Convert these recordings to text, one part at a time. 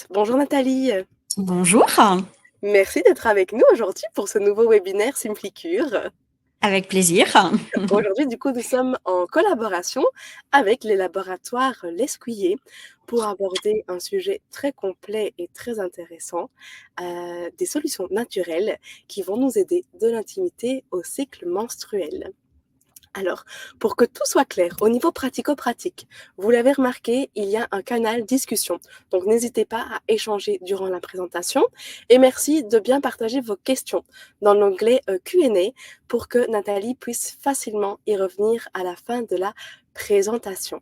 tous. Bonjour Nathalie. Bonjour, Merci d'être avec nous aujourd'hui pour ce nouveau webinaire Simplicure. avec plaisir. Aujourd'hui, du coup, nous sommes en collaboration avec les laboratoires L'Escuyer pour aborder un sujet très complet et très intéressant, des solutions naturelles qui vont nous aider de l'intimité au cycle menstruel. Alors, pour que tout soit clair au niveau pratico-pratique, vous l'avez remarqué, il y a un canal discussion. Donc, n'hésitez pas à échanger durant la présentation. Et merci de bien partager vos questions dans l'onglet Q&A pour que Nathalie puisse facilement y revenir à la fin de la présentation.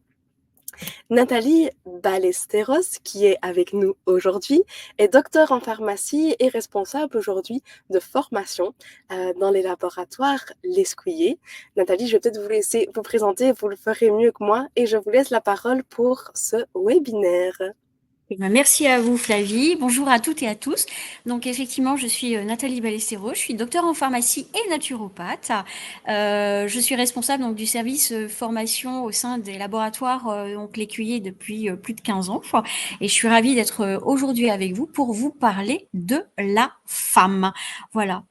Nathalie Ballesteros, qui est avec nous aujourd'hui, est docteur en pharmacie et responsable aujourd'hui de formation dans les laboratoires L'Escuyer. Nathalie, je vais peut-être vous laisser vous présenter, vous le ferez mieux que moi, et je vous laisse la parole pour ce webinaire. Eh ben, merci à vous Flavie, bonjour à toutes et à tous. Donc effectivement, je suis Nathalie Ballesteros, je suis docteur en pharmacie et naturopathe. Je suis responsable donc, du service formation au sein des laboratoires donc l'Écuyer depuis plus de 15 ans. Et je suis ravie d'être aujourd'hui avec vous pour vous parler de la femme. Voilà.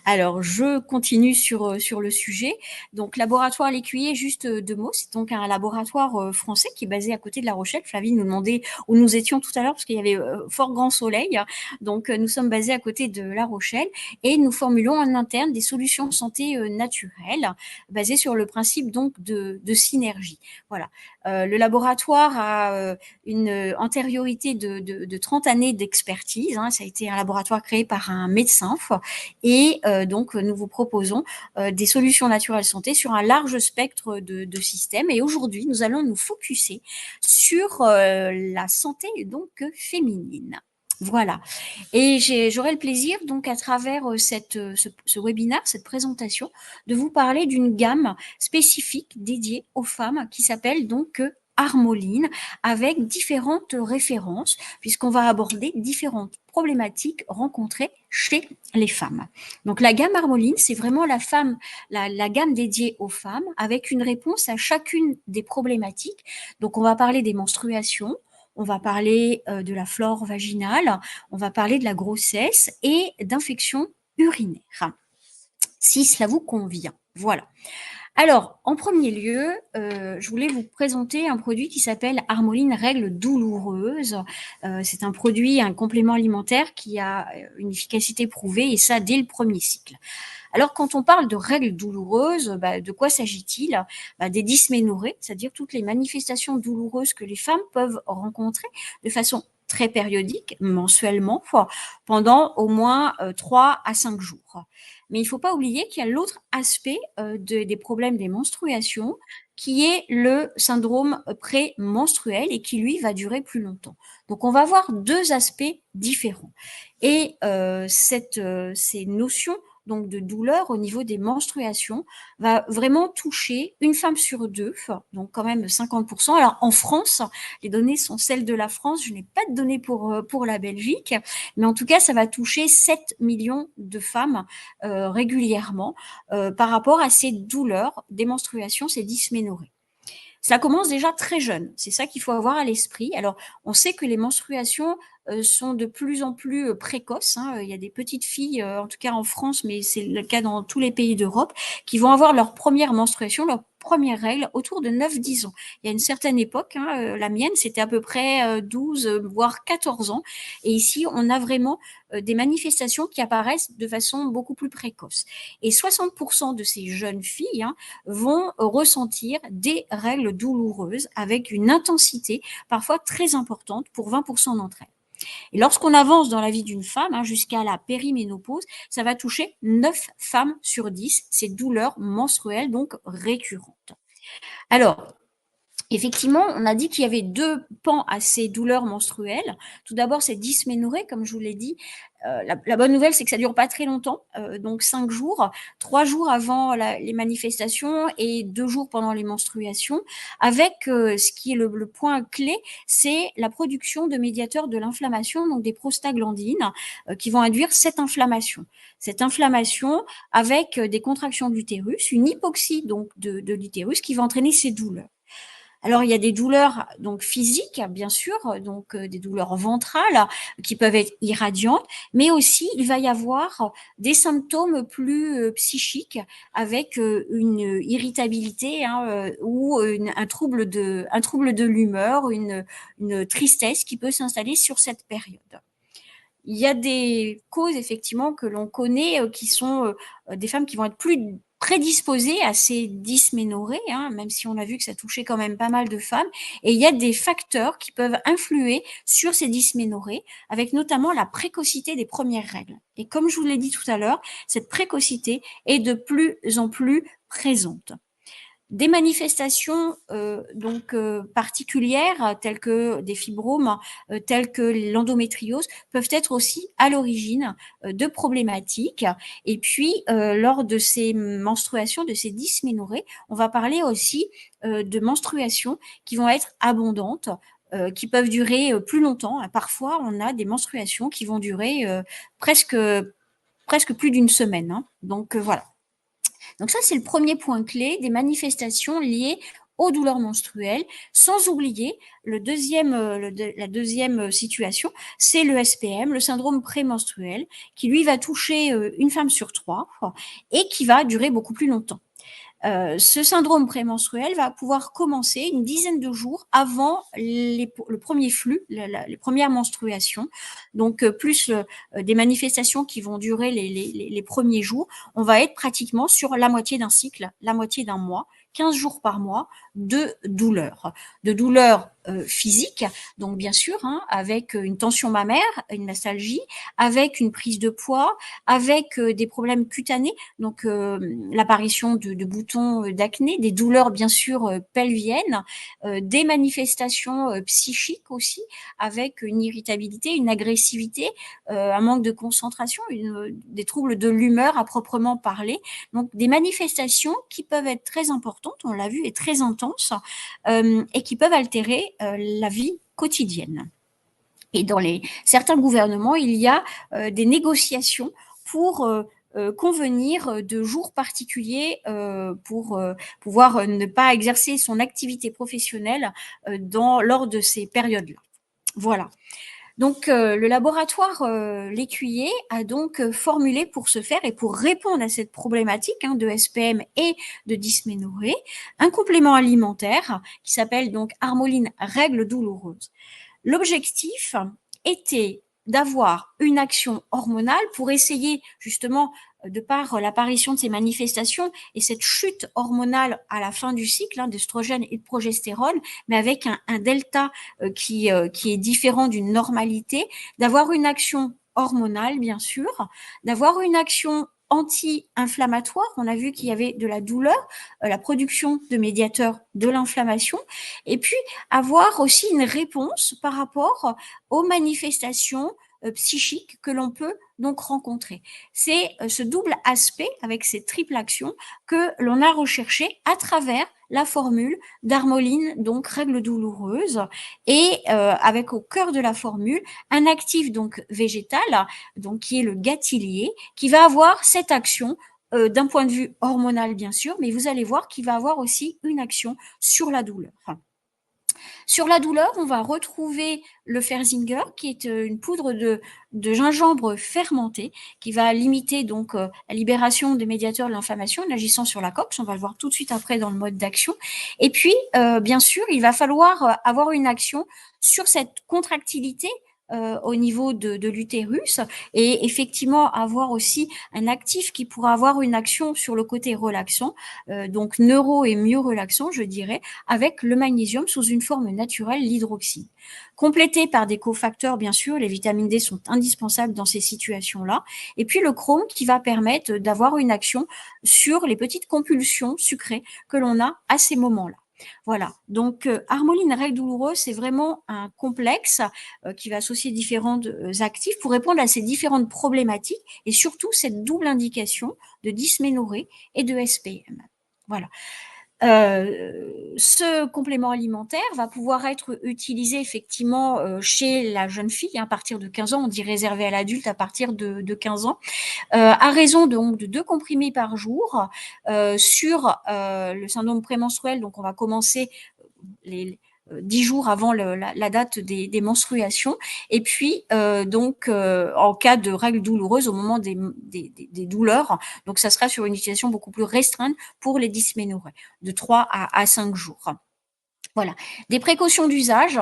Alors, je continue sur le sujet. Donc, laboratoire L'Écuyer, juste deux mots. C'est donc un laboratoire français qui est basé à côté de La Rochelle. Flavie nous demandait où nous étions tout à l'heure parce qu'il y avait fort grand soleil. Donc, nous sommes basés à côté de La Rochelle et nous formulons en interne des solutions de santé naturelles basées sur le principe donc de synergie. Voilà. Le laboratoire a une antériorité de 30 années d'expertise. Hein. Ça a été un laboratoire créé par un médecin et donc, nous vous proposons des solutions naturelles santé sur un large spectre de systèmes. Et aujourd'hui, nous allons nous focuser sur la santé donc féminine. Voilà. Et j'aurai le plaisir, donc, à travers ce webinaire, cette présentation, de vous parler d'une gamme spécifique dédiée aux femmes qui s'appelle donc Armoline, avec différentes références, puisqu'on va aborder différentes problématiques rencontrées chez les femmes. Donc la gamme Armoline, c'est vraiment la gamme dédiée aux femmes, avec une réponse à chacune des problématiques. Donc on va parler des menstruations, on va parler de la flore vaginale, on va parler de la grossesse et d'infections urinaires, si cela vous convient. Voilà. Alors, en premier lieu, je voulais vous présenter un produit qui s'appelle Armoline Règles Douloureuses. C'est un produit, un complément alimentaire qui a une efficacité prouvée, et ça dès le premier cycle. Alors, quand on parle de règles douloureuses, de quoi s'agit-il? Des dysménorrhées, c'est-à-dire toutes les manifestations douloureuses que les femmes peuvent rencontrer de façon très périodique, mensuellement, pendant au moins 3 à 5 jours. Mais il ne faut pas oublier qu'il y a l'autre aspect des problèmes des menstruations, qui est le syndrome prémenstruel et qui, lui, va durer plus longtemps. Donc, on va avoir deux aspects différents. Et ces notions donc de douleur au niveau des menstruations va vraiment toucher une femme sur deux, donc quand même 50%. Alors en France, les données sont celles de la France, je n'ai pas de données pour la Belgique, mais en tout cas, ça va toucher 7 millions de femmes régulièrement par rapport à ces douleurs des menstruations, ces dysménorrhées. Ça commence déjà très jeune, c'est ça qu'il faut avoir à l'esprit. Alors, on sait que les menstruations sont de plus en plus précoces. Hein. Il y a des petites filles, en tout cas en France, mais c'est le cas dans tous les pays d'Europe, qui vont avoir leur première menstruation, leur première règle autour de 9-10 ans. Il y a une certaine époque, la mienne, c'était à peu près 12, voire 14 ans. Et ici, on a vraiment des manifestations qui apparaissent de façon beaucoup plus précoce. Et 60% de ces jeunes filles vont ressentir des règles douloureuses avec une intensité parfois très importante pour 20% d'entre elles. Et lorsqu'on avance dans la vie d'une femme, jusqu'à la périménopause, ça va toucher 9 femmes sur 10, ces douleurs menstruelles donc récurrentes. Alors, effectivement, on a dit qu'il y avait deux pans à ces douleurs menstruelles. Tout d'abord, c'est dysménorrhée, comme je vous l'ai dit. La bonne nouvelle, c'est que ça dure pas très longtemps, donc 5 jours, 3 jours avant les manifestations et 2 jours pendant les menstruations, avec ce qui est le point clé, c'est la production de médiateurs de l'inflammation, donc des prostaglandines, qui vont induire cette inflammation. Cette inflammation avec des contractions de l'utérus, une hypoxie donc de l'utérus qui va entraîner ces douleurs. Alors, il y a des douleurs donc physiques, bien sûr, donc des douleurs ventrales qui peuvent être irradiantes, mais aussi il va y avoir des symptômes plus psychiques avec une irritabilité, hein, ou un trouble de l'humeur, une tristesse qui peut s'installer sur cette période. Il y a des causes effectivement que l'on connaît qui sont des femmes qui vont être plus prédisposées à ces dysménorrhées, hein, même si on a vu que ça touchait quand même pas mal de femmes. Et il y a des facteurs qui peuvent influer sur ces dysménorrhées, avec notamment la précocité des premières règles. Et comme je vous l'ai dit tout à l'heure, cette précocité est de plus en plus présente. Des manifestations particulières telles que des fibromes, telles que l'endométriose peuvent être aussi à l'origine de problématiques. Et puis lors de ces menstruations, de ces dysménorrhées, on va parler aussi de menstruations qui vont être abondantes, qui peuvent durer plus longtemps. Parfois, on a des menstruations qui vont durer presque plus d'une semaine, hein. Donc voilà. Donc ça, c'est le premier point clé, des manifestations liées aux douleurs menstruelles, sans oublier la deuxième situation, c'est le SPM, le syndrome prémenstruel, qui lui va toucher une femme sur 3 et qui va durer beaucoup plus longtemps. Ce syndrome prémenstruel va pouvoir commencer une dizaine de jours avant le premier flux, les premières menstruations. Donc, plus des manifestations qui vont durer les premiers jours, on va être pratiquement sur la moitié d'un cycle, la moitié d'un mois, 15 jours par mois de douleurs. De douleurs physiques, donc bien sûr, hein, avec une tension mammaire, une mastalgie, avec une prise de poids, avec des problèmes cutanés, donc l'apparition de boutons d'acné, des douleurs bien sûr pelviennes, des manifestations psychiques aussi, avec une irritabilité, une agressivité, un manque de concentration, des troubles de l'humeur à proprement parler. Donc des manifestations qui peuvent être très importantes, on l'a vu, et très intenses, et qui peuvent altérer la vie quotidienne. Et dans certains gouvernements, il y a des négociations pour convenir de jours particuliers pour pouvoir ne pas exercer son activité professionnelle lors de ces périodes-là. Voilà. Donc, le laboratoire L'Écuyer a donc formulé pour ce faire et pour répondre à cette problématique de SPM et de dysménorrhée, un complément alimentaire qui s'appelle donc Harmoline Règles douloureuses. L'objectif était d'avoir une action hormonale pour essayer justement, de par l'apparition de ces manifestations et cette chute hormonale à la fin du cycle d'estrogène et de progestérone, mais avec un delta qui est différent d'une normalité, d'avoir une action hormonale bien sûr, d'avoir une action anti-inflammatoire. On a vu qu'il y avait de la douleur, la production de médiateurs de l'inflammation, et puis avoir aussi une réponse par rapport aux manifestations psychiques que l'on peut donc rencontrer. C'est ce double aspect avec ces triples actions que l'on a recherché à travers la formule d'Harmoline, donc règles douloureuses, et avec au cœur de la formule un actif donc végétal, donc qui est le gâtillier, qui va avoir cette action d'un point de vue hormonal bien sûr, mais vous allez voir qu'il va avoir aussi une action sur la douleur. Sur la douleur, on va retrouver le Ferzinger, qui est une poudre de gingembre fermenté, qui va limiter donc la libération des médiateurs de l'inflammation en agissant sur la COX. On va le voir tout de suite après dans le mode d'action. Et puis, bien sûr, il va falloir avoir une action sur cette contractilité au niveau de l'utérus, et effectivement avoir aussi un actif qui pourra avoir une action sur le côté relaxant, donc neuro et mieux relaxant, je dirais, avec le magnésium sous une forme naturelle, l'hydroxyde. Complété par des cofacteurs, bien sûr, les vitamines D sont indispensables dans ces situations-là. Et puis le chrome qui va permettre d'avoir une action sur les petites compulsions sucrées que l'on a à ces moments-là. Voilà, donc Harmoline Règles douloureuses, c'est vraiment un complexe qui va associer différents actifs pour répondre à ces différentes problématiques et surtout cette double indication de dysménorrhée et de SPM. Voilà. Ce complément alimentaire va pouvoir être utilisé effectivement chez la jeune fille à partir de 15 ans, on dit réservé à l'adulte à partir de 15 ans, à raison donc de 2 comprimés par jour sur le syndrome prémenstruel. Donc on va commencer 10 jours avant la date des menstruations, et puis en cas de règles douloureuses au moment des douleurs, donc ça sera sur une utilisation beaucoup plus restreinte pour les dysménorrhées, de 3 à 5 jours. Voilà. Des précautions d'usage,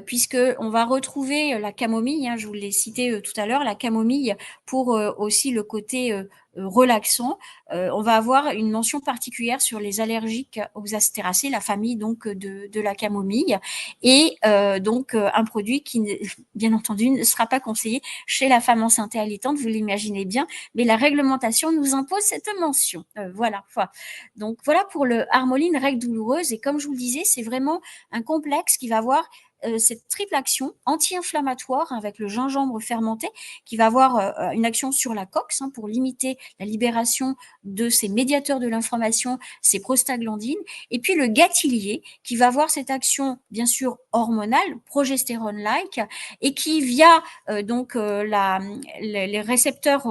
puisque on va retrouver la camomille, hein, je vous l'ai cité tout à l'heure, la camomille pour aussi le côté relaxant. On va avoir une mention particulière sur les allergiques aux astéracées, la famille donc de la camomille, et un produit qui, bien entendu, ne sera pas conseillé chez la femme enceinte et allaitante, vous l'imaginez bien, mais la réglementation nous impose cette mention. Voilà. Donc voilà pour le Harmoline règles douloureuses, et comme je vous le disais, c'est vraiment un complexe qui va avoir cette triple action anti-inflammatoire avec le gingembre fermenté qui va avoir une action sur la COX pour limiter la libération de ces médiateurs de l'inflammation, ces prostaglandines, et puis le gatilier qui va avoir cette action bien sûr hormonale, progestérone-like, et qui via les récepteurs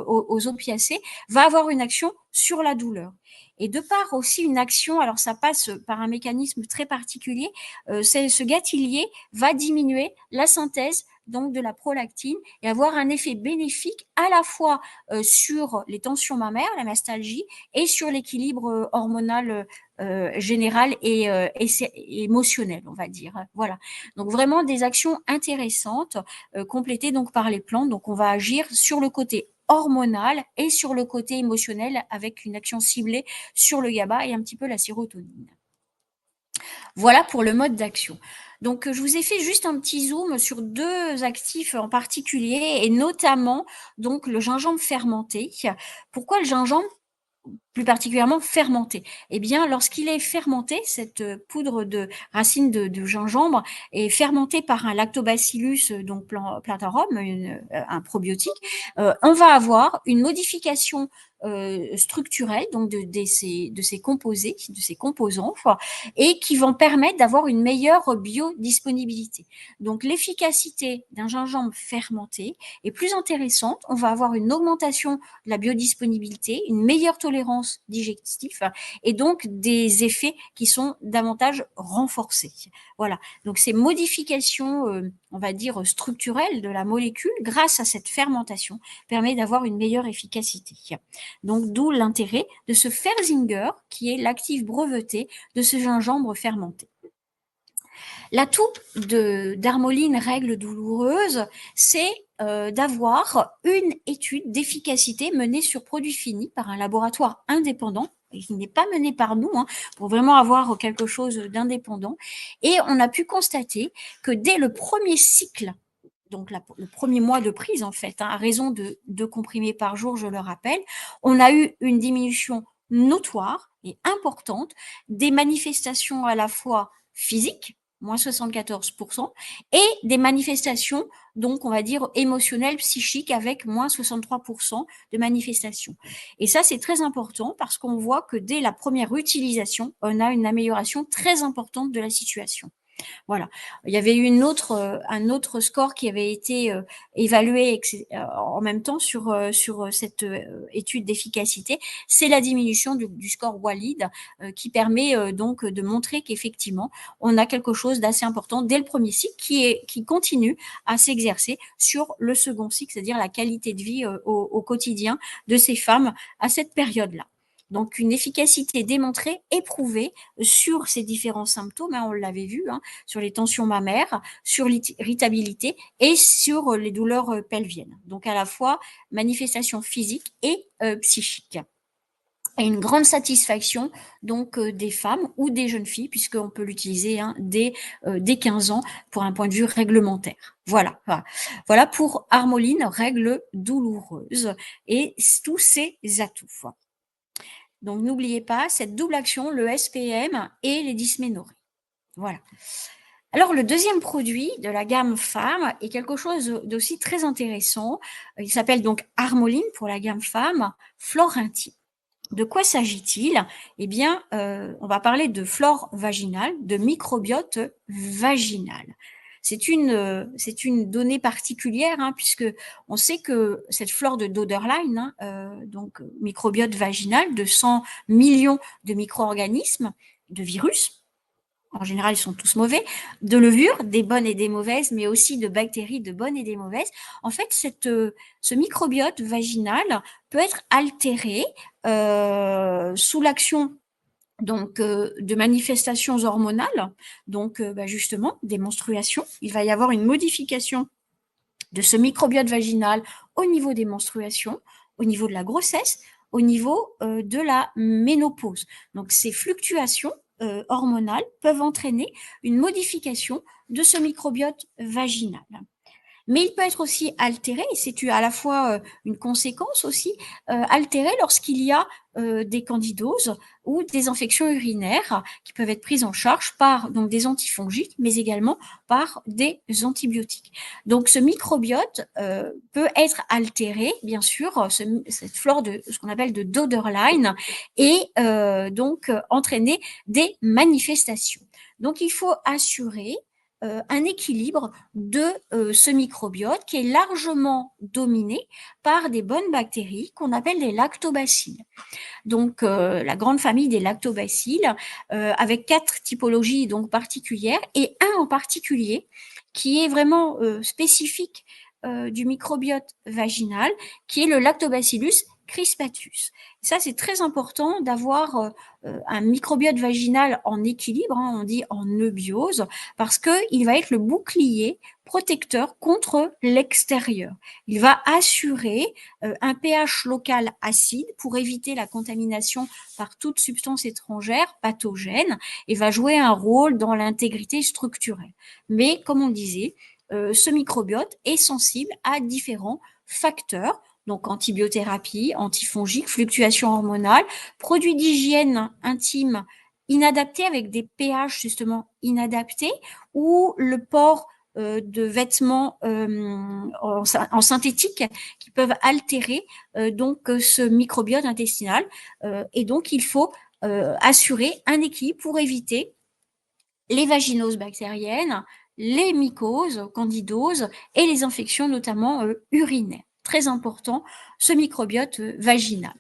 aux opiacés va avoir une action sur la douleur. Et de part aussi une action, alors ça passe par un mécanisme très particulier, ce gatilier va diminuer la synthèse donc de la prolactine et avoir un effet bénéfique à la fois sur les tensions mammaires, la mastalgie, et sur l'équilibre hormonal général et émotionnel, on va dire. Voilà. Donc vraiment des actions intéressantes complétées donc par les plantes. Donc on va agir sur le côté hormonal et sur le côté émotionnel avec une action ciblée sur le GABA et un petit peu la sérotonine. Voilà pour le mode d'action. Donc, je vous ai fait juste un petit zoom sur 2 actifs en particulier, et notamment donc le gingembre fermenté. Pourquoi le gingembre plus particulièrement fermenté? Eh bien, lorsqu'il est fermenté, cette poudre de racine de gingembre est fermentée par un lactobacillus, donc plantarum, un probiotique. On va avoir une modification structurelle donc de ces composés, de ces composants, et qui vont permettre d'avoir une meilleure biodisponibilité. Donc, l'efficacité d'un gingembre fermenté est plus intéressante. On va avoir une augmentation de la biodisponibilité, une meilleure tolérance digestive, et donc des effets qui sont davantage renforcés. Voilà. Donc, ces modifications, on va dire structurelles de la molécule, grâce à cette fermentation, permet d'avoir une meilleure efficacité. Donc, d'où l'intérêt de ce Ferzinger, qui est l'actif breveté de ce gingembre fermenté. L'atout d'Harmoline règles douloureuses, c'est d'avoir une étude d'efficacité menée sur produits finis par un laboratoire indépendant, qui n'est pas mené par nous, pour vraiment avoir quelque chose d'indépendant. Et on a pu constater que dès le premier cycle, donc le premier mois de prise en fait, à raison de 2 comprimés par jour, je le rappelle, on a eu une diminution notoire et importante des manifestations à la fois physiques, moins 74%, et des manifestations, donc on va dire émotionnelles, psychiques, avec moins 63% de manifestations. Et ça, c'est très important parce qu'on voit que dès la première utilisation, on a une amélioration très importante de la situation. Voilà. Il y avait un autre score qui avait été évalué en même temps sur cette étude d'efficacité. C'est la diminution du score Walid qui permet donc de montrer qu'effectivement, on a quelque chose d'assez important dès le premier cycle qui continue à s'exercer sur le second cycle, c'est-à-dire la qualité de vie au quotidien de ces femmes à cette période-là. Donc, une efficacité démontrée, éprouvée sur ces différents symptômes, on l'avait vu, sur les tensions mammaires, sur l'irritabilité et sur les douleurs pelviennes. Donc, à la fois manifestations physiques et psychiques. Et une grande satisfaction donc des femmes ou des jeunes filles, puisqu'on peut l'utiliser dès 15 ans pour un point de vue réglementaire. Voilà pour Harmoline, règles douloureuses et tous ses atouts. Donc, n'oubliez pas cette double action, le SPM et les dysménorrhées. Voilà. Alors, le deuxième produit de la gamme femme est quelque chose d'aussi très intéressant. Il s'appelle donc Harmoline pour la gamme femme, flore intime. De quoi s'agit-il? Eh bien, on va parler de flore vaginale, de microbiote vaginal. C'est une donnée particulière puisque on sait que cette flore de Doederlein, donc microbiote vaginal de 100 millions de micro-organismes, de virus, en général, ils sont tous mauvais, de levures, des bonnes et des mauvaises, mais aussi de bactéries, de bonnes et des mauvaises. En fait, ce microbiote vaginal peut être altéré sous l'action donc de manifestations hormonales, donc justement des menstruations. Il va y avoir une modification de ce microbiote vaginal au niveau des menstruations, au niveau de la grossesse, au niveau de la ménopause. Donc ces fluctuations hormonales peuvent entraîner une modification de ce microbiote vaginal. Mais il peut être aussi altéré, et c'est à la fois une conséquence aussi, altéré lorsqu'il y a des candidoses ou des infections urinaires qui peuvent être prises en charge par donc des antifongiques, mais également par des antibiotiques. Donc ce microbiote peut être altéré, bien sûr, cette flore de ce qu'on appelle de Döderlein, et donc entraîner des manifestations. Donc il faut assurer un équilibre de ce microbiote qui est largement dominé par des bonnes bactéries qu'on appelle les lactobacilles. Donc la grande famille des lactobacilles avec 4 typologies donc particulières et un en particulier qui est vraiment spécifique du microbiote vaginal, qui est le Lactobacillus crispatus. Ça, c'est très important d'avoir un microbiote vaginal en équilibre, hein, on dit en eubiose, parce qu'il va être le bouclier protecteur contre l'extérieur. Il va assurer un pH local acide pour éviter la contamination par toute substance étrangère pathogène et va jouer un rôle dans l'intégrité structurelle. Mais comme on disait, ce microbiote est sensible à différents facteurs, donc antibiothérapie, antifongiques, fluctuations hormonales, produits d'hygiène intime inadaptés avec des pH justement inadaptés ou le port de vêtements en synthétique qui peuvent altérer donc ce microbiote intestinal et donc il faut assurer un équilibre pour éviter les vaginoses bactériennes, les mycoses, candidoses et les infections notamment urinaires. Très important, ce microbiote vaginal.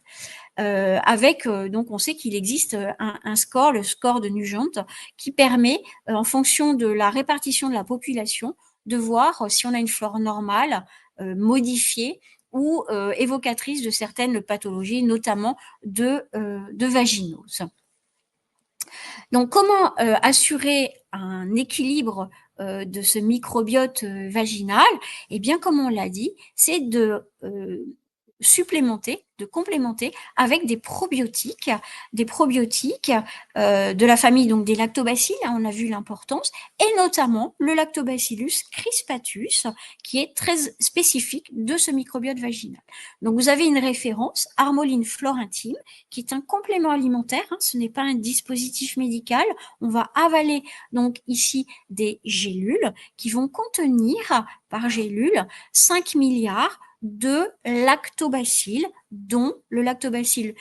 Avec donc on sait qu'il existe un score, le score de Nugent, qui permet, en fonction de la répartition de la population, de voir si on a une flore normale, modifiée ou évocatrice de certaines pathologies, notamment de vaginose. Donc, comment assurer un équilibre de ce microbiote vaginal? Eh bien, comme on l'a dit, c'est de supplémenter, de complémenter avec des probiotiques de la famille donc des lactobacilles, hein, on a vu l'importance, et notamment le lactobacillus crispatus, qui est très spécifique de ce microbiote vaginal. Donc vous avez une référence, Harmoline Flore Intime, qui est un complément alimentaire, hein, ce n'est pas un dispositif médical. On va avaler donc ici des gélules qui vont contenir par gélule 5 milliards de lactobacilles, dont le lactobacille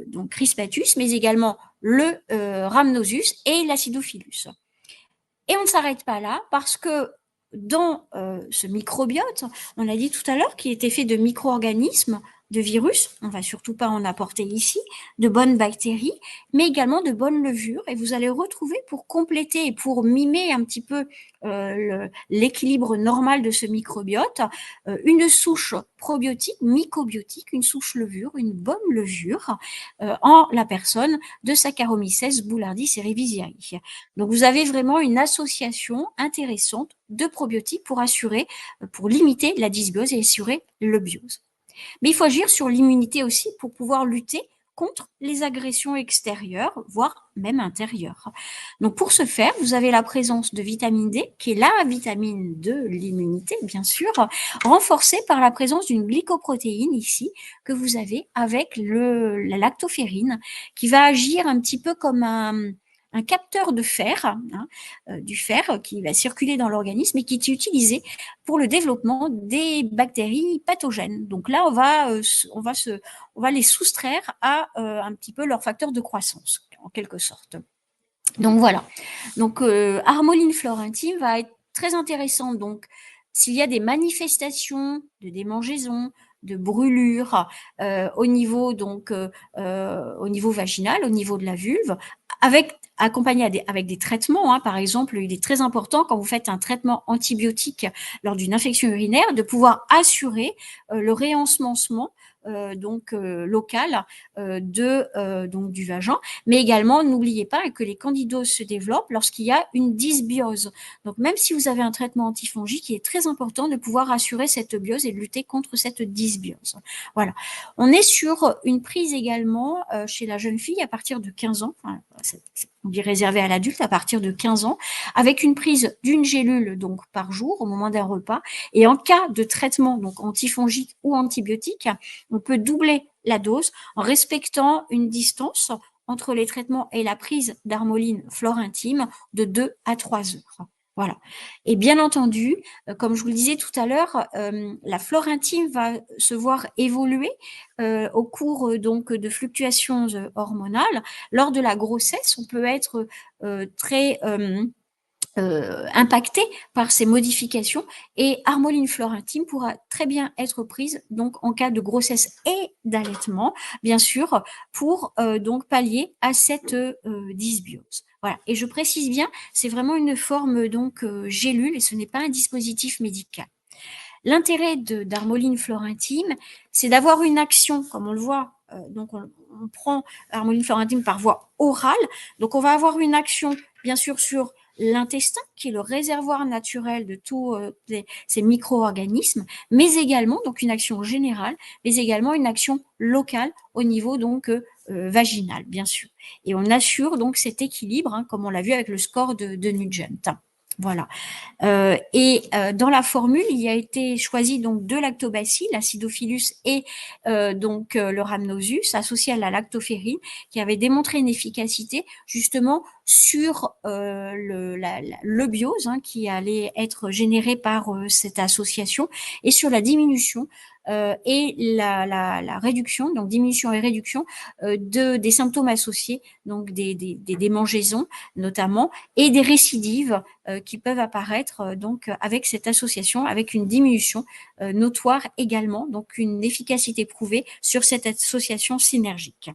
donc crispatus, mais également le rhamnosus et l'acidophilus. Et on ne s'arrête pas là parce que dans ce microbiote, on a dit tout à l'heure qu'il était fait de micro-organismes, de virus, on ne va surtout pas en apporter ici, de bonnes bactéries, mais également de bonnes levures. Et vous allez retrouver, pour compléter et pour mimer un petit peu l'équilibre normal de ce microbiote, une souche probiotique, mycobiotique, une souche levure, une bonne levure, en la personne de Saccharomyces boulardii cerevisiae. Donc vous avez vraiment une association intéressante de probiotiques pour assurer, pour limiter la dysbiose et assurer l'eubiose. Mais il faut agir sur l'immunité aussi pour pouvoir lutter contre les agressions extérieures, voire même intérieures. Donc pour ce faire, vous avez la présence de vitamine D, qui est la vitamine de l'immunité, bien sûr, renforcée par la présence d'une glycoprotéine ici, que vous avez avec la lactoferrine, qui va agir un petit peu comme un capteur de fer, hein, du fer qui va circuler dans l'organisme et qui est utilisé pour le développement des bactéries pathogènes. Donc là, on va les soustraire à un petit peu leur facteur de croissance, en quelque sorte. Donc voilà. Donc Harmoline Flore Intime va être très intéressante. Donc s'il y a des manifestations de démangeaisons, de brûlures au niveau vaginal, au niveau de la vulve, avec accompagné avec des traitements. Par exemple, il est très important quand vous faites un traitement antibiotique lors d'une infection urinaire de pouvoir assurer le réensemencement local donc du vagin, mais également n'oubliez pas que les candidoses se développent lorsqu'il y a une dysbiose. Donc même si vous avez un traitement antifongique, il est très important de pouvoir assurer cette biose et de lutter contre cette dysbiose. Voilà. On est sur une prise également chez la jeune fille à partir de 15 ans, on dit réservé à l'adulte à partir de 15 ans, avec une prise d'une gélule donc par jour au moment d'un repas. Et en cas de traitement donc antifongique ou antibiotique, on peut doubler la dose en respectant une distance entre les traitements et la prise d'Harmoline Flore Intime de 2 à 3 heures. Voilà. Et bien entendu, comme je vous le disais tout à l'heure, la flore intime va se voir évoluer au cours donc de fluctuations hormonales. Lors de la grossesse, on peut être très impacté par ces modifications et Harmoline Flore Intime pourra très bien être prise donc en cas de grossesse et d'allaitement, bien sûr, pour donc pallier à cette dysbiose. Voilà. Et je précise bien, c'est vraiment une forme donc gélule et ce n'est pas un dispositif médical. L'intérêt d'Harmoline Flore Intime, c'est d'avoir une action, comme on le voit, donc on prend Harmoline Flore Intime par voie orale, donc on va avoir une action bien sûr sur l'intestin, qui est le réservoir naturel de tous ces micro-organismes, mais également donc une action générale, mais également une action locale au niveau donc vaginal, bien sûr. Et on assure donc cet équilibre, comme on l'a vu avec le score de Nugent. Voilà. Dans la formule, il a été choisi donc deux lactobacilles, l'Acidophilus et le Rhamnosus, associés à la lactoferrine, qui avait démontré une efficacité justement sur le biose qui allait être généré par cette association et sur la diminution et la réduction, donc diminution et réduction des symptômes associés, donc des démangeaisons notamment, et des récidives qui peuvent apparaître donc avec cette association, avec une diminution notoire également, donc une efficacité prouvée sur cette association synergique.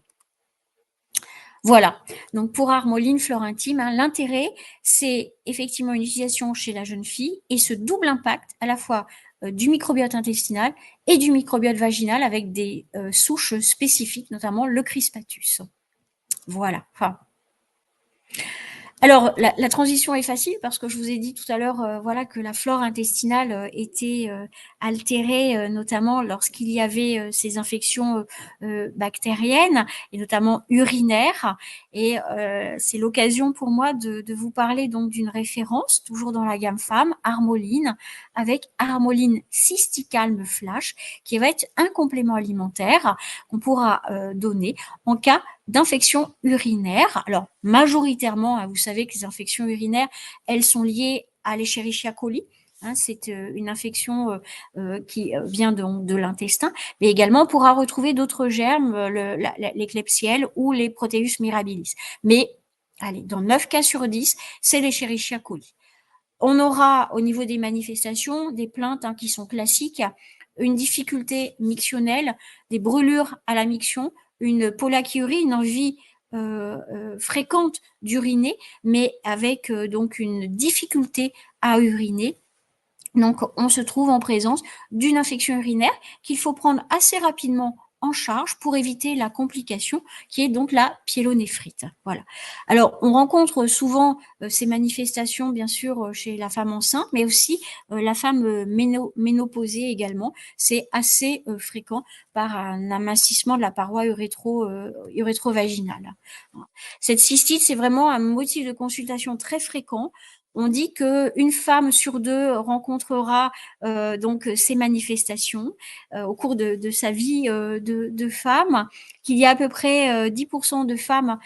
Voilà, donc pour Harmoline Flore Intime, l'intérêt, c'est effectivement une utilisation chez la jeune fille et ce double impact à la fois du microbiote intestinal et du microbiote vaginal avec des souches spécifiques, notamment le Crispatus. Voilà. Alors, la transition est facile parce que je vous ai dit tout à l'heure voilà, que la flore intestinale était altérée, notamment lorsqu'il y avait ces infections bactériennes et notamment urinaires. Et c'est l'occasion pour moi de vous parler donc d'une référence, toujours dans la gamme femme, Harmoline, avec Harmoline Cysticalme Flash, qui va être un complément alimentaire qu'on pourra donner en cas d'infections urinaires. Alors, majoritairement, vous savez que les infections urinaires, elles sont liées à l'Escherichia coli. C'est une infection qui vient de l'intestin, mais également on pourra retrouver d'autres germes, les Klebsiella ou les Proteus mirabilis. Mais, allez, dans 9 cas sur 10, c'est l'Escherichia coli. On aura, au niveau des manifestations, des plaintes qui sont classiques, une difficulté mictionnelle, des brûlures à la miction, une pollakiurie, une envie fréquente d'uriner, mais avec donc une difficulté à uriner. Donc, on se trouve en présence d'une infection urinaire qu'il faut prendre assez rapidement en charge pour éviter la complication qui est donc la pyélonéphrite. Voilà. Alors, on rencontre souvent ces manifestations, bien sûr, chez la femme enceinte, mais aussi la femme ménopausée également. C'est assez fréquent par un amincissement de la paroi urétrovaginale. Cette cystite, c'est vraiment un motif de consultation très fréquent. On dit qu'une femme sur deux rencontrera donc ces manifestations au cours de sa vie de femme, qu'il y a à peu près 10% de femmes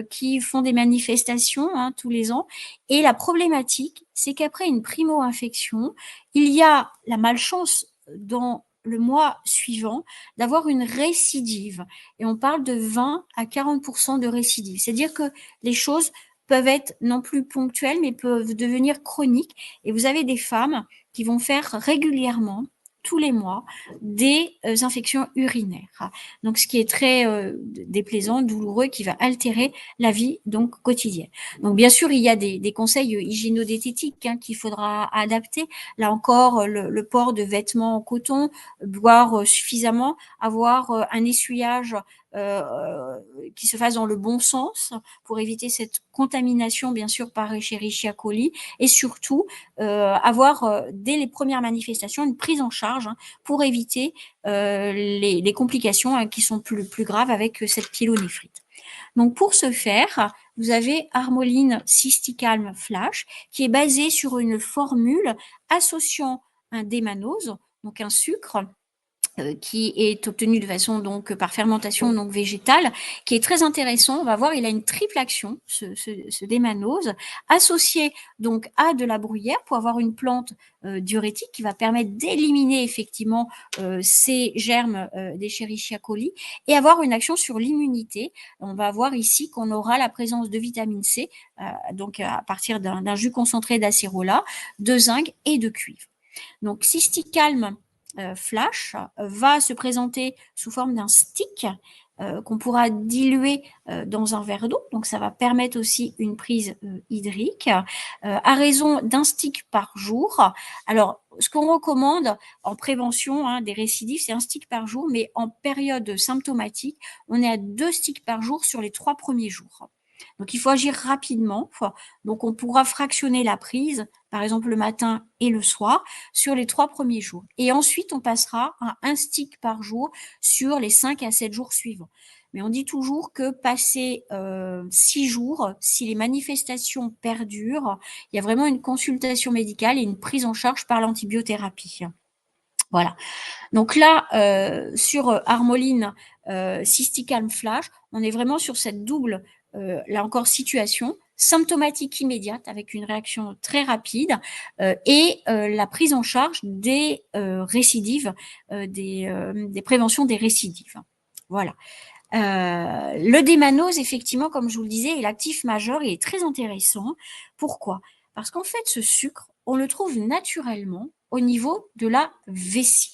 qui font des manifestations tous les ans. Et la problématique, c'est qu'après une primo-infection, il y a la malchance dans le mois suivant d'avoir une récidive. Et on parle de 20 à 40% de récidive. C'est-à-dire que les choses peuvent être non plus ponctuelles, mais peuvent devenir chroniques. Et vous avez des femmes qui vont faire régulièrement, tous les mois des infections urinaires. Donc, ce qui est très déplaisant, douloureux, qui va altérer la vie donc quotidienne. Donc, bien sûr, il y a des conseils hygiéno-diététiques qu'il faudra adapter. Là encore, le port de vêtements en coton, boire suffisamment, avoir un essuyage qui se fasse dans le bon sens pour éviter cette contamination, bien sûr, par Escherichia coli, et surtout avoir dès les premières manifestations une prise en charge pour éviter les complications qui sont plus graves avec cette pyélonéphrite. Donc pour ce faire, vous avez Armoline Cysticalm Flash qui est basée sur une formule associant un démanose, donc un sucre, qui est obtenu de façon donc par fermentation donc végétale, qui est très intéressant. On va voir, il a une triple action, ce démanose, associé donc à de la bruyère pour avoir une plante diurétique qui va permettre d'éliminer effectivement ces germes d'Escherichia coli et avoir une action sur l'immunité. On va voir ici qu'on aura la présence de vitamine C, donc à partir d'un jus concentré d'acérola, de zinc et de cuivre. Donc Cysticalm Flash va se présenter sous forme d'un stick qu'on pourra diluer dans un verre d'eau. Donc, ça va permettre aussi une prise hydrique à raison d'un stick par jour. Alors, ce qu'on recommande en prévention des récidives, c'est un stick par jour, mais en période symptomatique, on est à 2 sticks par jour sur les 3 premiers jours. Donc, il faut agir rapidement. Donc, on pourra fractionner la prise, par exemple le matin et le soir, sur les 3 premiers jours. Et ensuite, on passera à un stick par jour sur les 5 à 7 jours suivants. Mais on dit toujours que passé 6 jours, si les manifestations perdurent, il y a vraiment une consultation médicale et une prise en charge par l'antibiothérapie. Voilà. Donc là, sur Armoline Cysticalm Flash, on est vraiment sur cette double, là encore, situation symptomatique immédiate avec une réaction très rapide et la prise en charge des récidives, des préventions des récidives. Voilà. Le démanose, effectivement, comme je vous le disais, est l'actif majeur et est très intéressant. Pourquoi? Parce qu'en fait, ce sucre, on le trouve naturellement au niveau de la vessie.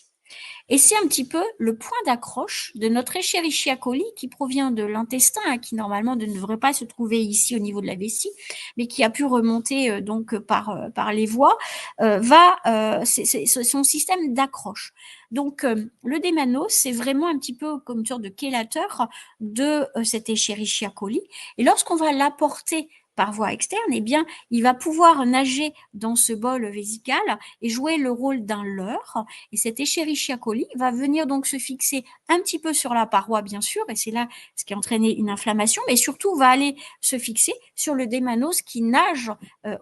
Et c'est un petit peu le point d'accroche de notre Escherichia coli qui provient de l'intestin, qui normalement ne devrait pas se trouver ici au niveau de la vessie, mais qui a pu remonter donc par les voies, c'est son système d'accroche. Donc le démanose, c'est vraiment un petit peu comme une sorte de chélateur de cette Escherichia coli. Et lorsqu'on va l'apporter par voie externe, eh bien, il va pouvoir nager dans ce bol vésical et jouer le rôle d'un leurre. Et cet Escherichia coli va venir donc se fixer un petit peu sur la paroi, bien sûr, et c'est là ce qui a entraîné une inflammation, mais surtout va aller se fixer sur le démanose qui nage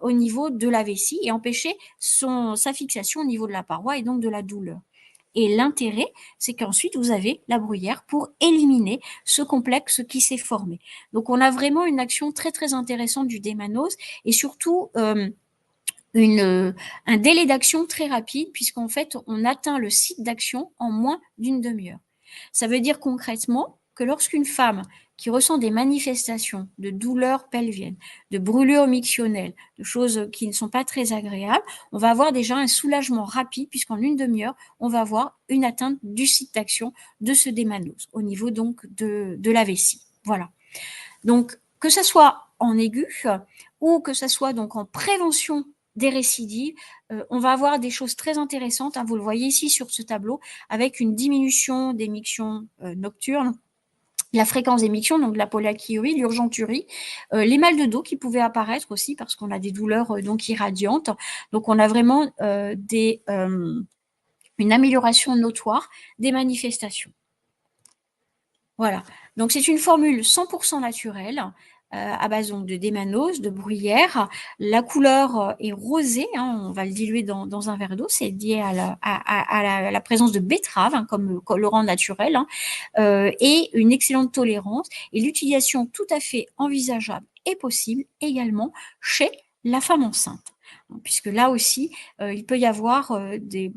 au niveau de la vessie et empêcher sa fixation au niveau de la paroi et donc de la douleur. Et l'intérêt, c'est qu'ensuite, vous avez la bruyère pour éliminer ce complexe qui s'est formé. Donc, on a vraiment une action très, très intéressante du démanose et surtout un délai d'action très rapide puisqu'en fait, on atteint le site d'action en moins d'une demi-heure. Ça veut dire concrètement que lorsqu'une femme qui ressent des manifestations de douleurs pelviennes, de brûlures mictionnelles, de choses qui ne sont pas très agréables, on va avoir déjà un soulagement rapide puisqu'en une demi-heure, on va avoir une atteinte du site d'action de ce démanose au niveau donc de la vessie. Voilà. Donc, que ce soit en aigu ou que ce soit donc en prévention des récidives, on va avoir des choses très intéressantes. Vous le voyez ici sur ce tableau, avec une diminution des mictions nocturnes, la fréquence des mictions, donc la pollakiurie, l'urgenturie, les mal de dos qui pouvaient apparaître aussi parce qu'on a des douleurs donc irradiantes. Donc, on a vraiment une amélioration notoire des manifestations. Voilà. Donc, c'est une formule 100% naturelle à base donc, de démanose, de bruyère. La couleur est rosée. On va le diluer dans un verre d'eau. C'est lié à la présence de betterave, comme colorant naturel, et une excellente tolérance. Et l'utilisation tout à fait envisageable et possible également chez la femme enceinte. Puisque là aussi, il peut y avoir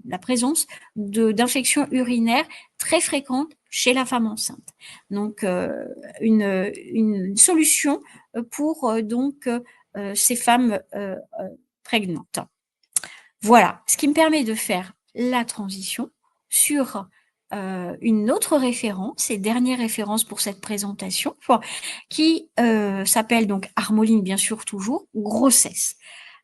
la présence d'infections urinaires très fréquentes chez la femme enceinte. Donc, une solution pour donc ces femmes prégnantes. Voilà, ce qui me permet de faire la transition sur une autre référence et dernière référence pour cette présentation qui s'appelle donc Armoline, bien sûr, toujours, grossesse.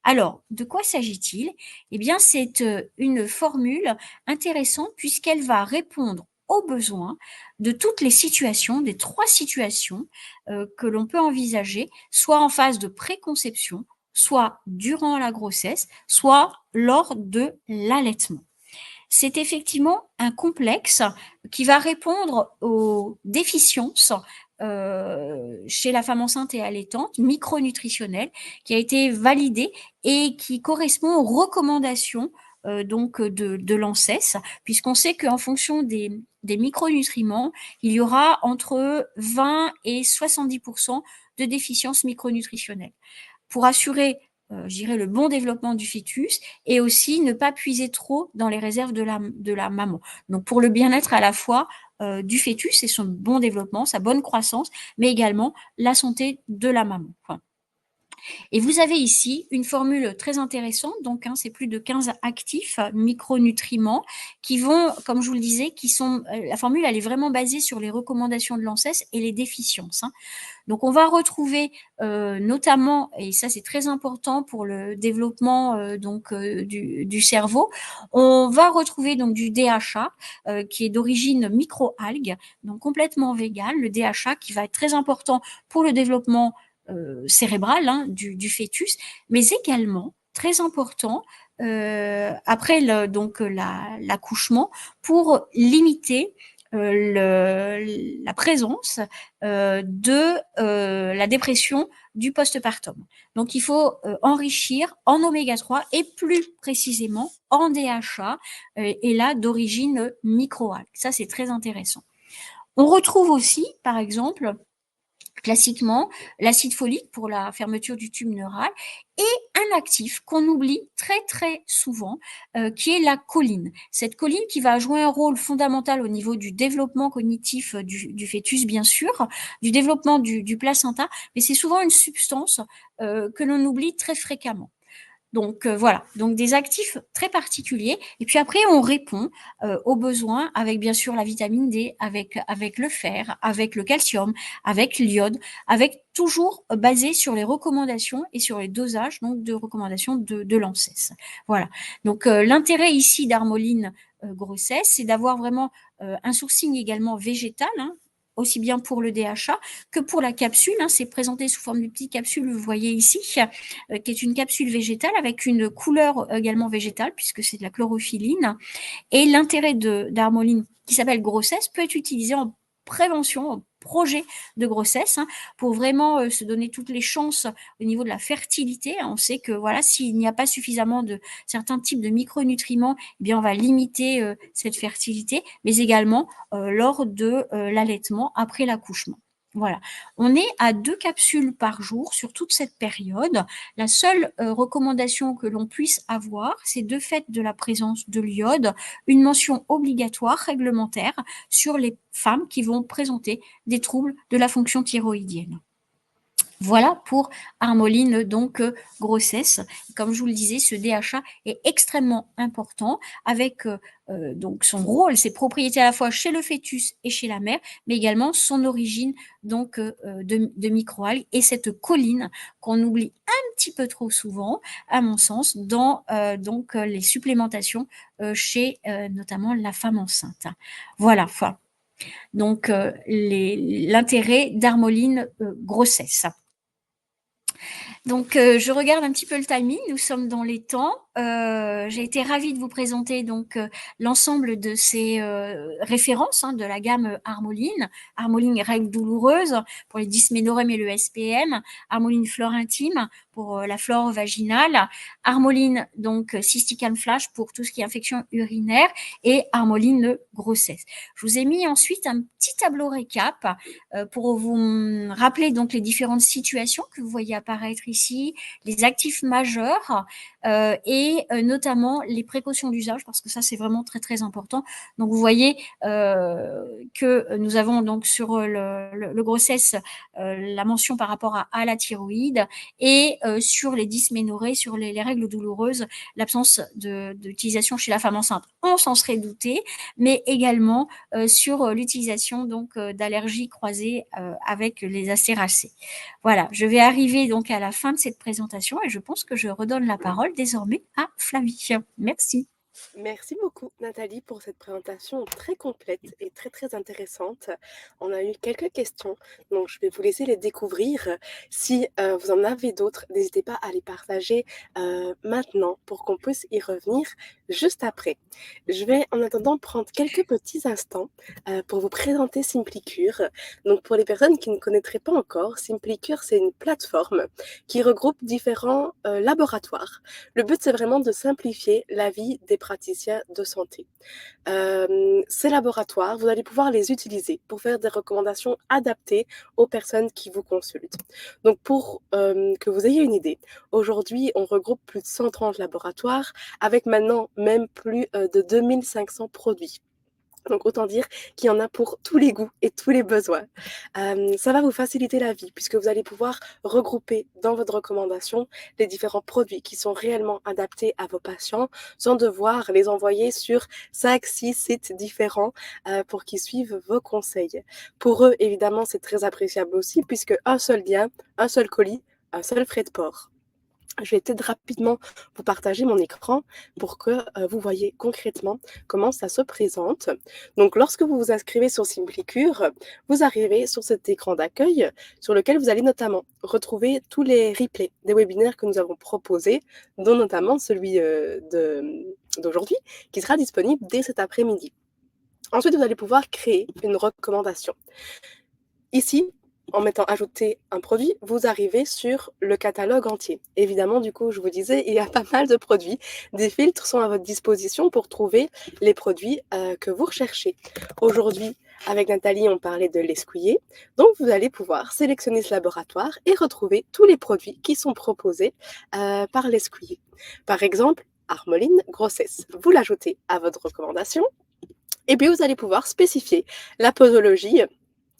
Alors, de quoi s'agit-il? Eh bien, c'est une formule intéressante puisqu'elle va répondre aux besoins de toutes les situations, des 3 situations que l'on peut envisager, soit en phase de préconception, soit durant la grossesse, soit lors de l'allaitement. C'est effectivement un complexe qui va répondre aux déficiences chez la femme enceinte et allaitante, micronutritionnelle, qui a été validé et qui correspond aux recommandations donc de l'ANSES, puisqu'on sait qu'en fonction des micronutriments, il y aura entre 20 et 70% de déficiences micronutritionnelles pour assurer, je dirais, le bon développement du fœtus et aussi ne pas puiser trop dans les réserves de la maman. Donc, pour le bien-être à la fois du fœtus et son bon développement, sa bonne croissance, mais également la santé de la maman. Enfin, et vous avez ici une formule très intéressante, donc c'est plus de 15 actifs micronutriments qui vont, comme je vous le disais, qui sont, la formule elle est vraiment basée sur les recommandations de l'ANSES et les déficiences. Donc on va retrouver notamment, et ça c'est très important pour le développement du cerveau, on va retrouver donc du DHA qui est d'origine microalgue, donc complètement vegan, le DHA qui va être très important pour le développement cérébral du fœtus, mais également très important après l'accouchement pour limiter la présence de la dépression du postpartum. Donc, il faut enrichir en oméga 3 et plus précisément en DHA et là d'origine microalgue. Ça, c'est très intéressant. On retrouve aussi, par exemple, classiquement, l'acide folique pour la fermeture du tube neural et un actif qu'on oublie très très souvent, qui est la choline. Cette choline qui va jouer un rôle fondamental au niveau du développement cognitif du fœtus, bien sûr, du développement du placenta, mais c'est souvent une substance que l'on oublie très fréquemment. Donc voilà, donc des actifs très particuliers. Et puis après, on répond aux besoins avec bien sûr la vitamine D, avec le fer, avec le calcium, avec l'iode, avec toujours basé sur les recommandations et sur les dosages donc de recommandations de l'ANSES. Voilà. Donc l'intérêt ici d'Armoline grossesse, c'est d'avoir vraiment un sourcing également végétal. Aussi bien pour le DHA que pour la capsule. C'est présenté sous forme de petite capsule, vous voyez ici, qui est une capsule végétale avec une couleur également végétale, puisque c'est de la chlorophylline. Et l'intérêt d'Armoline, qui s'appelle grossesse, peut être utilisé en prévention, en projet de grossesse, pour vraiment se donner toutes les chances au niveau de la fertilité. On sait que voilà, s'il n'y a pas suffisamment de certains types de micronutriments, eh bien on va limiter cette fertilité, mais également lors de l'allaitement après l'accouchement. Voilà, on est à 2 capsules par jour sur toute cette période. La seule recommandation que l'on puisse avoir, c'est de fait de la présence de l'iode, une mention obligatoire réglementaire sur les femmes qui vont présenter des troubles de la fonction thyroïdienne. Voilà pour Armoline, donc grossesse. Comme je vous le disais, ce DHA est extrêmement important avec donc son rôle, ses propriétés à la fois chez le fœtus et chez la mère, mais également son origine donc de microalgues et cette choline qu'on oublie un petit peu trop souvent, à mon sens, dans donc les supplémentations chez notamment la femme enceinte. Voilà. Donc l'intérêt d'Armoline grossesse. Donc, je regarde un petit peu le timing. Nous sommes dans les temps. J'ai été ravie de vous présenter donc l'ensemble de ces références de la gamme Armoline. Armoline règles douloureuses pour les dysménorrhées et le SPM. Armoline flore intime pour la flore vaginale. Armoline donc cysticane flash pour tout ce qui est infection urinaire et Armoline grossesse. Je vous ai mis ensuite un petit tableau récap pour vous rappeler donc les différentes situations que vous voyez apparaître ici, les actifs majeurs et et notamment les précautions d'usage, parce que ça, c'est vraiment très, très important. Donc, vous voyez que nous avons donc sur le grossesse la mention par rapport à la thyroïde et sur les dysménorrhées, sur les règles douloureuses, l'absence d'utilisation chez la femme enceinte, on s'en serait douté, mais également sur l'utilisation donc d'allergies croisées avec les acéracées. Voilà, je vais arriver donc à la fin de cette présentation et je pense que je redonne la parole désormais à Flavie. Merci. Merci beaucoup Nathalie pour cette présentation très complète et très très intéressante. On a eu quelques questions, donc je vais vous laisser les découvrir. Si vous en avez d'autres, n'hésitez pas à les partager maintenant pour qu'on puisse y revenir juste après. Je vais en attendant prendre quelques petits instants pour vous présenter SimpliCure. Donc pour les personnes qui ne connaîtraient pas encore, SimpliCure c'est une plateforme qui regroupe différents laboratoires. Le but c'est vraiment de simplifier la vie des praticiens de santé. Ces laboratoires, vous allez pouvoir les utiliser pour faire des recommandations adaptées aux personnes qui vous consultent. Donc pour que vous ayez une idée, aujourd'hui on regroupe plus de 130 laboratoires avec maintenant même plus de 2500 produits. Donc autant dire qu'il y en a pour tous les goûts et tous les besoins. Ça va vous faciliter la vie puisque vous allez pouvoir regrouper dans votre recommandation les différents produits qui sont réellement adaptés à vos patients sans devoir les envoyer sur 5-6 sites différents pour qu'ils suivent vos conseils. Pour eux, évidemment, c'est très appréciable aussi puisque un seul lien, un seul colis, un seul frais de port. Je vais peut-être rapidement vous partager mon écran pour que vous voyez concrètement comment ça se présente. Donc, lorsque vous vous inscrivez sur SimpliCure, vous arrivez sur cet écran d'accueil sur lequel vous allez notamment retrouver tous les replays des webinaires que nous avons proposés, dont notamment celui d'aujourd'hui, qui sera disponible dès cet après-midi. Ensuite, vous allez pouvoir créer une recommandation. Ici, en mettant ajouter un produit, vous arrivez sur le catalogue entier. Évidemment, du coup, je vous disais, il y a pas mal de produits. Des filtres sont à votre disposition pour trouver les produits que vous recherchez. Aujourd'hui, avec Nathalie, on parlait de l'escuyer. Donc, vous allez pouvoir sélectionner ce laboratoire et retrouver tous les produits qui sont proposés par l'escuyer. Par exemple, Armoline grossesse. Vous l'ajoutez à votre recommandation et puis vous allez pouvoir spécifier la posologie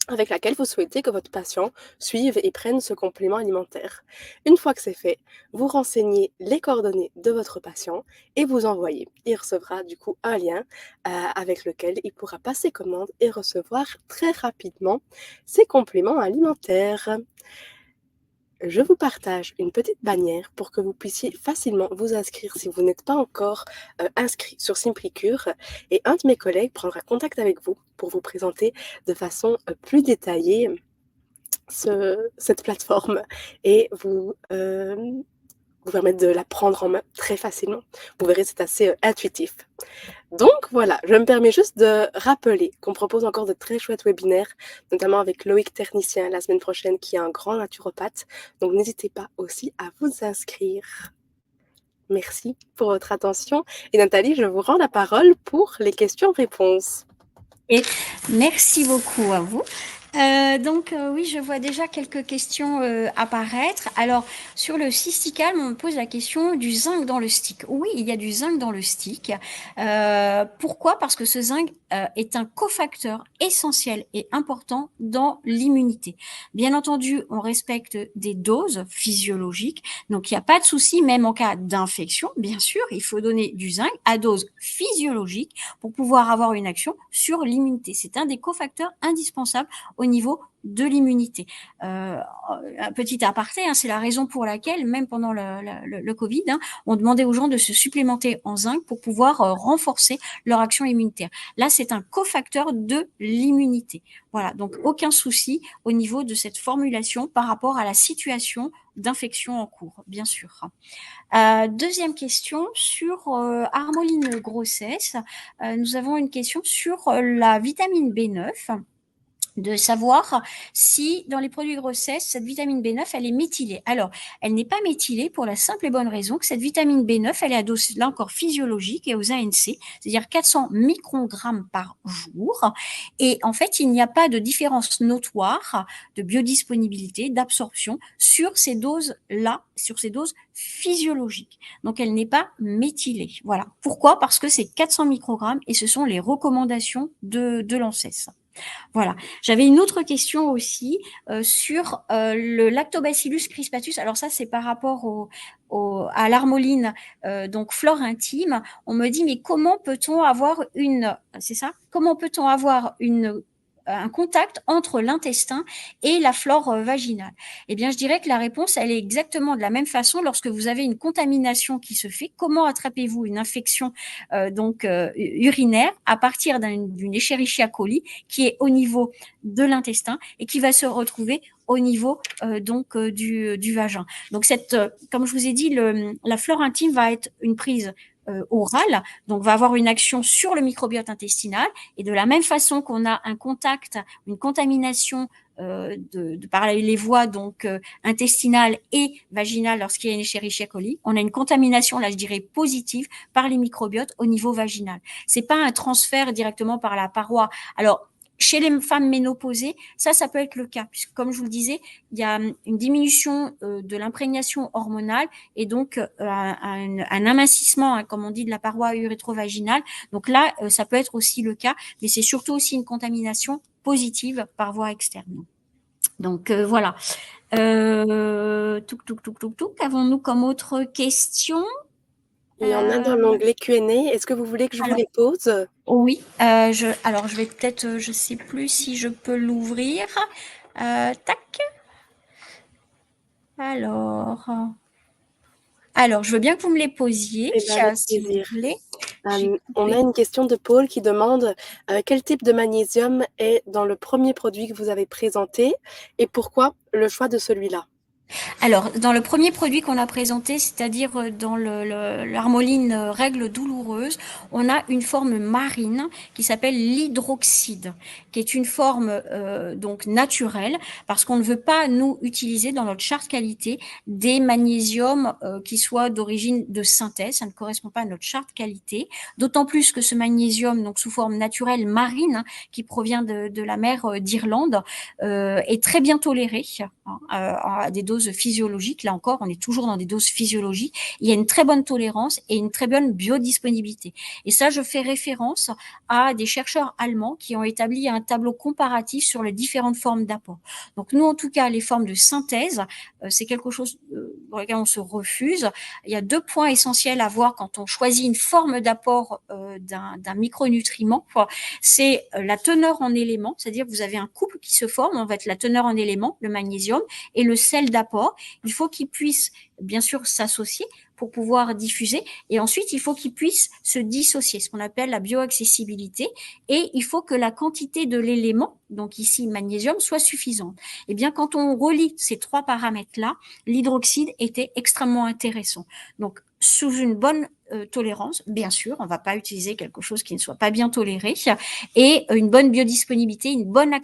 avec laquelle vous souhaitez que votre patient suive et prenne ce complément alimentaire. Une fois que c'est fait, vous renseignez les coordonnées de votre patient et vous envoyez. Il recevra du coup un lien avec lequel il pourra passer commande et recevoir très rapidement ses compléments alimentaires. Je vous partage une petite bannière pour que vous puissiez facilement vous inscrire si vous n'êtes pas encore inscrit sur SimpliCure et un de mes collègues prendra contact avec vous pour vous présenter de façon plus détaillée cette plateforme et vous permettre de la prendre en main très facilement. Vous verrez, c'est assez intuitif. Donc voilà, je me permets juste de rappeler qu'on propose encore de très chouettes webinaires, notamment avec Loïc Ternicien la semaine prochaine, qui est un grand naturopathe. Donc n'hésitez pas aussi à vous inscrire. Merci pour votre attention. Et Nathalie, je vous rends la parole pour les questions-réponses. Et merci beaucoup à vous. Donc oui, je vois déjà quelques questions apparaître. Alors sur le cysticalme, on me pose la question du zinc dans le stick. Oui, il y a du zinc dans le stick. Pourquoi? Parce que ce zinc est un cofacteur essentiel et important dans l'immunité. Bien entendu, on respecte des doses physiologiques, donc il n'y a pas de souci, même en cas d'infection, bien sûr, il faut donner du zinc à dose physiologique pour pouvoir avoir une action sur l'immunité. C'est un des cofacteurs indispensables au niveau de l'immunité. Un petit aparté, c'est la raison pour laquelle, même pendant le Covid, on demandait aux gens de se supplémenter en zinc pour pouvoir renforcer leur action immunitaire. Là, c'est un cofacteur de l'immunité. Voilà, donc aucun souci au niveau de cette formulation par rapport à la situation d'infection en cours, bien sûr. Deuxième question sur Armoline grossesse. Nous avons une question sur la vitamine B9. de savoir si dans les produits de grossesse, cette vitamine B9, elle est méthylée. Alors, elle n'est pas méthylée pour la simple et bonne raison que cette vitamine B9, elle est à dose, là encore, physiologique et aux ANC, c'est-à-dire 400 microgrammes par jour. Et en fait, il n'y a pas de différence notoire de biodisponibilité, d'absorption sur ces doses-là, sur ces doses physiologiques. Donc, elle n'est pas méthylée. Voilà. Pourquoi? Parce que c'est 400 microgrammes et ce sont les recommandations de l'ANSES. Voilà. J'avais une autre question aussi sur le Lactobacillus crispatus. Alors ça, c'est par rapport à l'armoline, donc flore intime. On me dit, mais comment peut-on avoir c'est ça? Comment peut-on avoir un contact entre l'intestin et la flore vaginale? Eh bien, je dirais que la réponse, elle est exactement de la même façon lorsque vous avez une contamination qui se fait. Comment attrapez-vous une infection urinaire à partir d'une Escherichia coli qui est au niveau de l'intestin et qui va se retrouver au niveau du vagin. Donc comme je vous ai dit, la flore intime va être une prise orale, donc va avoir une action sur le microbiote intestinal, et de la même façon qu'on a un contact, une contamination par les voies intestinales et vaginales lorsqu'il y a une Escherichia coli, on a une contamination, là je dirais positive, par les microbiotes au niveau vaginal. C'est pas un transfert directement par la paroi. Alors chez les femmes ménopausées, ça peut être le cas, puisque comme je vous le disais, il y a une diminution de l'imprégnation hormonale et donc un amincissement, hein, comme on dit, de la paroi urétrovaginale. Donc là, ça peut être aussi le cas, mais c'est surtout aussi une contamination positive par voie externe. Donc voilà. Avons-nous comme autre question? Il y en a dans l'onglet Q&A. Est-ce que vous voulez que je vous les pose? Oui, alors je vais peut-être, je sais plus si je peux l'ouvrir. Tac. Alors, je veux bien que vous me les posiez, Eh ben, avec si vous plaisir. voulez. On a une question de Paul qui demande quel type de magnésium est dans le premier produit que vous avez présenté et pourquoi le choix de celui-là? Alors, dans le premier produit qu'on a présenté, c'est-à-dire dans l'Armoline règle douloureuse, on a une forme marine qui s'appelle l'hydroxyde, qui est une forme donc naturelle, parce qu'on ne veut pas, nous, utiliser dans notre charte qualité des magnésiums qui soient d'origine de synthèse. Ça ne correspond pas à notre charte qualité, d'autant plus que ce magnésium, donc sous forme naturelle marine, hein, qui provient de la mer d'Irlande, est très bien toléré à des doses physiologiques. Là encore, on est toujours dans des doses physiologiques. Il y a une très bonne tolérance et une très bonne biodisponibilité. Et ça, je fais référence à des chercheurs allemands qui ont établi un tableau comparatif sur les différentes formes d'apport. Donc nous, en tout cas, les formes de synthèse, c'est quelque chose dans lequel on se refuse. Il y a 2 points essentiels à voir quand on choisit une forme d'apport d'un micronutriment. C'est la teneur en éléments, c'est-à-dire que vous avez un couple qui se forme, en fait, la teneur en éléments, le magnésium, et le sel d'apport. Il faut qu'ils puissent, bien sûr, s'associer pour pouvoir diffuser. Et ensuite, il faut qu'ils puissent se dissocier, ce qu'on appelle la bioaccessibilité. Et il faut que la quantité de l'élément, donc ici magnésium, soit suffisante. Et bien, quand on relie ces 3 paramètres-là, l'hydroxyde était extrêmement intéressant. Donc, sous une bonne tolérance, bien sûr, on ne va pas utiliser quelque chose qui ne soit pas bien toléré, et une bonne biodisponibilité, une bonne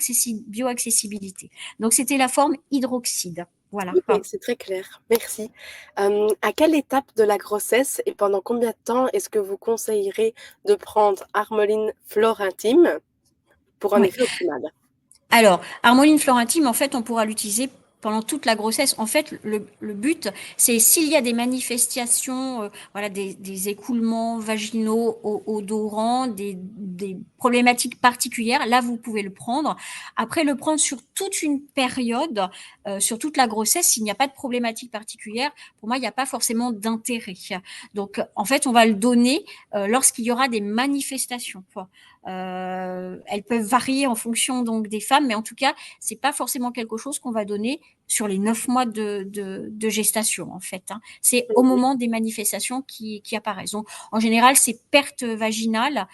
bioaccessibilité. Donc, c'était la forme hydroxyde. Voilà. Ok, c'est très clair, merci. À quelle étape de la grossesse et pendant combien de temps est-ce que vous conseillerez de prendre Armoline Flore Intime pour un Ouais. effet optimal? Alors, Armoline Flore Intime, en fait, on pourra l'utiliser pendant toute la grossesse. En fait, le but, c'est s'il y a des manifestations, voilà, des écoulements vaginaux odorants, des problématiques particulières, là, vous pouvez le prendre. Après, le prendre sur toute une période, sur toute la grossesse, s'il n'y a pas de problématique particulière, pour moi, il n'y a pas forcément d'intérêt. Donc, en fait, on va le donner lorsqu'il y aura des manifestations. Elles peuvent varier en fonction donc des femmes, mais en tout cas, c'est pas forcément quelque chose qu'on va donner sur les 9 mois de gestation, en fait. Hein. C'est au moment des manifestations qui apparaissent. Donc, en général, c'est perte vaginale,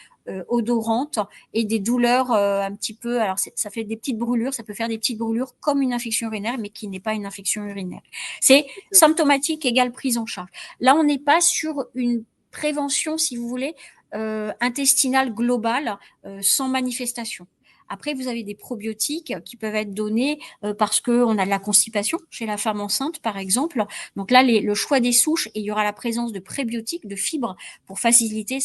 odorante et des douleurs un petit peu. Alors, ça fait des petites brûlures, ça peut faire des petites brûlures comme une infection urinaire, mais qui n'est pas une infection urinaire. C'est symptomatique égale prise en charge. Là, on n'est pas sur une prévention, si vous voulez, intestinale globale sans manifestation. Après, vous avez des probiotiques qui peuvent être donnés parce qu'on a de la constipation chez la femme enceinte, par exemple. Donc là, le choix des souches, et il y aura la présence de prébiotiques, de fibres, pour faciliter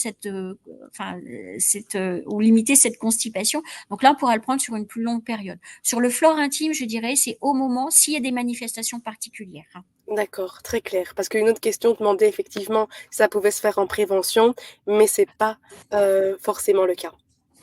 ou limiter cette constipation. Donc là, on pourra le prendre sur une plus longue période. Sur le flore intime, je dirais, c'est au moment s'il y a des manifestations particulières. D'accord, très clair. Parce qu'une autre question demandait effectivement si ça pouvait se faire en prévention, mais c'est pas forcément le cas.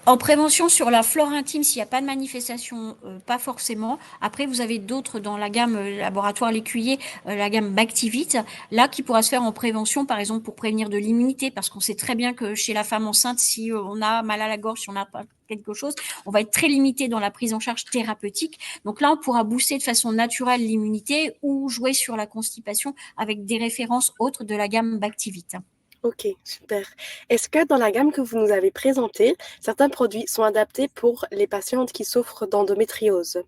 En prévention sur la flore intime, s'il n'y a pas de manifestation, pas forcément. Après, vous avez d'autres dans la gamme laboratoire L'Écuyer, la gamme Bactivite, là qui pourra se faire en prévention, par exemple pour prévenir de l'immunité, parce qu'on sait très bien que chez la femme enceinte, si on a mal à la gorge, si on n'a pas quelque chose, on va être très limité dans la prise en charge thérapeutique. Donc là, on pourra booster de façon naturelle l'immunité ou jouer sur la constipation avec des références autres de la gamme Bactivite. Ok, super. Est-ce que dans la gamme que vous nous avez présentée, certains produits sont adaptés pour les patientes qui souffrent d'endométriose?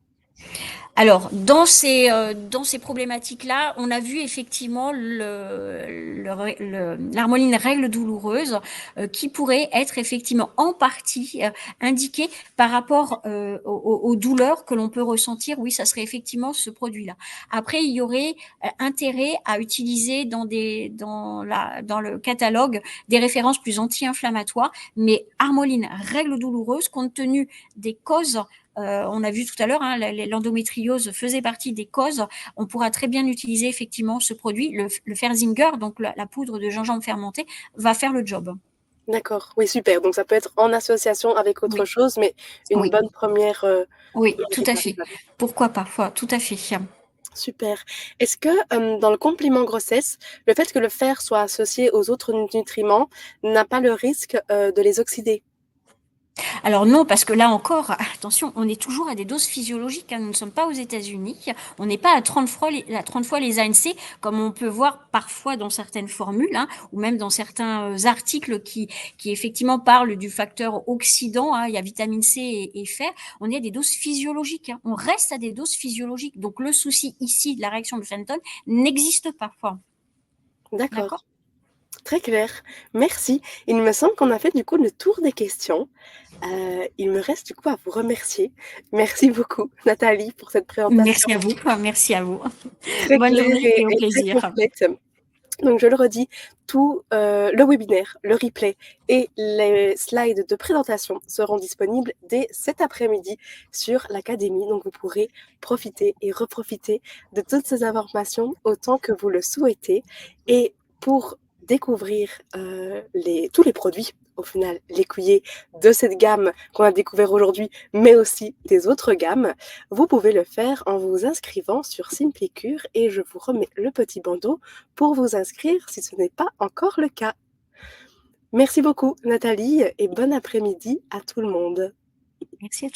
Alors, dans ces problématiques-là, on a vu effectivement l'harmoline règle douloureuse qui pourrait être effectivement en partie indiquée par rapport aux douleurs que l'on peut ressentir. Oui, ça serait effectivement ce produit-là. Après, il y aurait intérêt à utiliser dans le catalogue des références plus anti-inflammatoires, mais harmoline règle douloureuse, compte tenu des causes on a vu tout à l'heure, hein, l'endométriose faisait partie des causes. On pourra très bien utiliser effectivement ce produit, le Ferzinger, donc la poudre de gingembre fermentée, va faire le job. D'accord, oui, super. Donc ça peut être en association avec autre Oui, chose, mais une oui, bonne première, oui, tout première à étape. fait. Pourquoi pas, tout à fait. Super. Est-ce que dans le complément grossesse, le fait que le fer soit associé aux autres nutriments n'a pas le risque de les oxyder? Alors non, parce que là encore, attention, on est toujours à des doses physiologiques, hein. Nous ne sommes pas aux États-Unis. On n'est pas à 30 fois les ANC, comme on peut voir parfois dans certaines formules, hein, ou même dans certains articles qui effectivement parlent du facteur oxydant. Hein, il y a vitamine C et fer. On est à des doses physiologiques. Hein. On reste à des doses physiologiques. Donc le souci ici de la réaction de Fenton n'existe pas. D'accord. D'accord. Très clair. Merci. Il me semble qu'on a fait du coup le tour des questions. Il me reste du coup à vous remercier. Merci beaucoup, Nathalie, pour cette présentation Merci à vous. Merci à vous. très Bonne claire journée et au et très plaisir. complète. Donc je le redis, tout le webinaire, le replay et les slides de présentation seront disponibles dès cet après-midi sur l'académie. Donc vous pourrez profiter et reprofiter de toutes ces informations autant que vous le souhaitez. Et pour découvrir tous les produits, au final, l'écuyer de cette gamme qu'on a découvert aujourd'hui, mais aussi des autres gammes, vous pouvez le faire en vous inscrivant sur Simplicure et je vous remets le petit bandeau pour vous inscrire si ce n'est pas encore le cas. Merci beaucoup Nathalie et bon après-midi à tout le monde. Merci à tous.